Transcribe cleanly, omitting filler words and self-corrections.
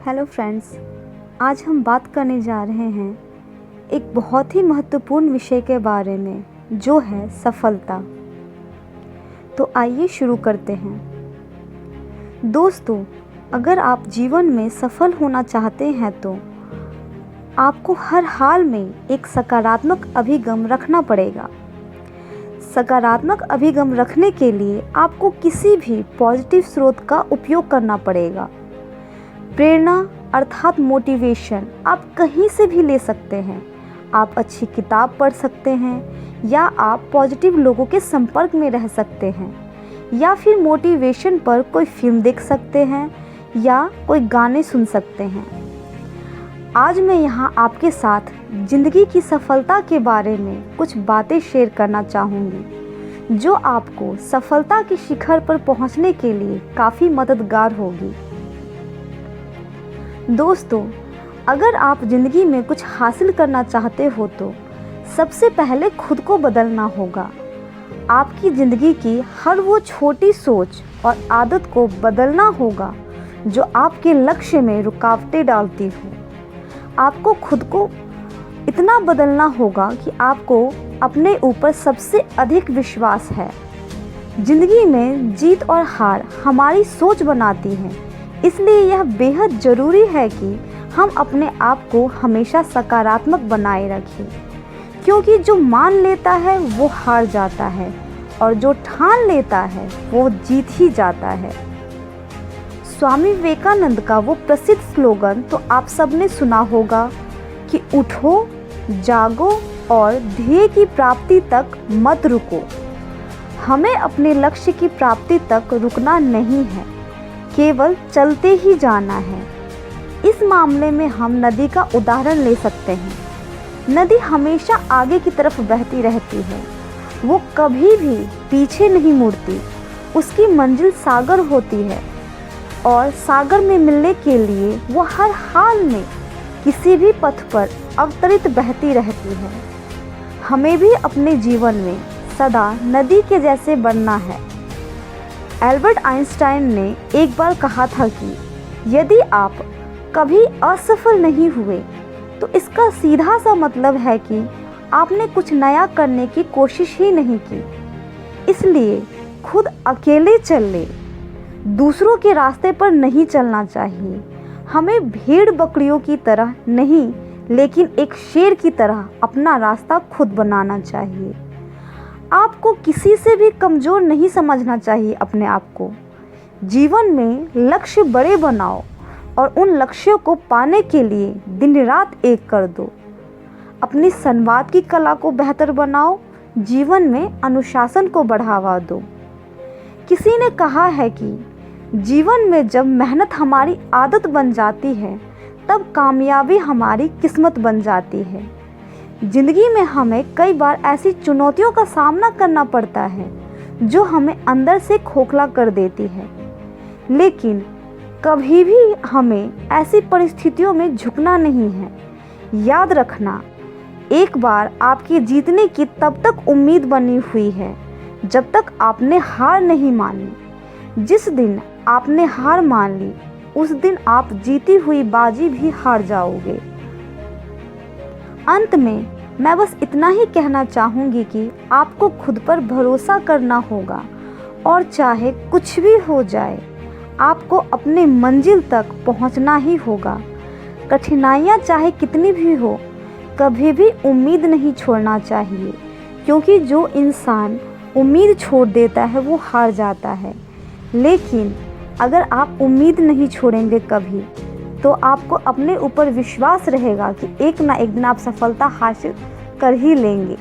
Hello friends, आज हम बात करने जा रहे हैं एक बहुत ही महत्वपूर्ण विषय के बारे में, जो है सफलता। तो आइए शुरू करते हैं। दोस्तों, अगर आप जीवन में सफल होना चाहते हैं तो आपको हर हाल में एक सकारात्मक अभिगम रखना पड़ेगा। सकारात्मक अभिगम रखने के लिए आपको किसी भी पॉजिटिव स्रोत का उपयोग करना पड़ेगा। प्रेरणा अर्थात मोटिवेशन आप कहीं से भी ले सकते हैं। आप अच्छी किताब पढ़ सकते हैं, या आप पॉजिटिव लोगों के संपर्क में रह सकते हैं, या फिर मोटिवेशन पर कोई फिल्म देख सकते हैं, या कोई गाने सुन सकते हैं। आज मैं यहाँ आपके साथ ज़िंदगी की सफलता के बारे में कुछ बातें शेयर करना चाहूँगी, जो आपको सफलता के शिखर पर पहुँचने के लिए काफ़ी मददगार होगी। दोस्तों, अगर आप ज़िंदगी में कुछ हासिल करना चाहते हो तो सबसे पहले खुद को बदलना होगा। आपकी ज़िंदगी की हर वो छोटी सोच और आदत को बदलना होगा जो आपके लक्ष्य में रुकावटें डालती हो। आपको खुद को इतना बदलना होगा कि आपको अपने ऊपर सबसे अधिक विश्वास है। ज़िंदगी में जीत और हार हमारी सोच बनाती है, इसलिए यह बेहद ज़रूरी है कि हम अपने आप को हमेशा सकारात्मक बनाए रखें, क्योंकि जो मान लेता है वो हार जाता है, और जो ठान लेता है वो जीत ही जाता है। स्वामी विवेकानंद का वो प्रसिद्ध स्लोगन तो आप सबने सुना होगा कि उठो, जागो और ध्येय की प्राप्ति तक मत रुको। हमें अपने लक्ष्य की प्राप्ति तक रुकना नहीं है, केवल चलते ही जाना है। इस मामले में हम नदी का उदाहरण ले सकते हैं। नदी हमेशा आगे की तरफ बहती रहती है, वो कभी भी पीछे नहीं मुड़ती। उसकी मंजिल सागर होती है, और सागर में मिलने के लिए वो हर हाल में किसी भी पथ पर अवतरित बहती रहती है। हमें भी अपने जीवन में सदा नदी के जैसे बनना है। एल्बर्ट आइंस्टाइन ने एक बार कहा था कि यदि आप कभी असफल नहीं हुए तो इसका सीधा सा मतलब है कि आपने कुछ नया करने की कोशिश ही नहीं की। इसलिए खुद अकेले चले, दूसरों के रास्ते पर नहीं चलना चाहिए। हमें भेड़ बकरियों की तरह नहीं, लेकिन एक शेर की तरह अपना रास्ता खुद बनाना चाहिए। आपको किसी से भी कमज़ोर नहीं समझना चाहिए अपने आप को। जीवन में लक्ष्य बड़े बनाओ और उन लक्ष्यों को पाने के लिए दिन रात एक कर दो। अपनी संवाद की कला को बेहतर बनाओ, जीवन में अनुशासन को बढ़ावा दो। किसी ने कहा है कि जीवन में जब मेहनत हमारी आदत बन जाती है, तब कामयाबी हमारी किस्मत बन जाती है। ज़िंदगी में हमें कई बार ऐसी चुनौतियों का सामना करना पड़ता है जो हमें अंदर से खोखला कर देती है, लेकिन कभी भी हमें ऐसी परिस्थितियों में झुकना नहीं है। याद रखना, एक बार आपकी जीतने की तब तक उम्मीद बनी हुई है जब तक आपने हार नहीं मानी। जिस दिन आपने हार मान ली, उस दिन आप जीती हुई बाजी भी हार जाओगे। अंत में मैं बस इतना ही कहना चाहूँगी कि आपको खुद पर भरोसा करना होगा, और चाहे कुछ भी हो जाए, आपको अपने मंजिल तक पहुँचना ही होगा। कठिनाइयाँ चाहे कितनी भी हो, कभी भी उम्मीद नहीं छोड़ना चाहिए, क्योंकि जो इंसान उम्मीद छोड़ देता है वो हार जाता है। लेकिन अगर आप उम्मीद नहीं छोड़ेंगे कभी, तो आपको अपने ऊपर विश्वास रहेगा कि एक ना एक दिन आप सफलता हासिल कर ही लेंगे।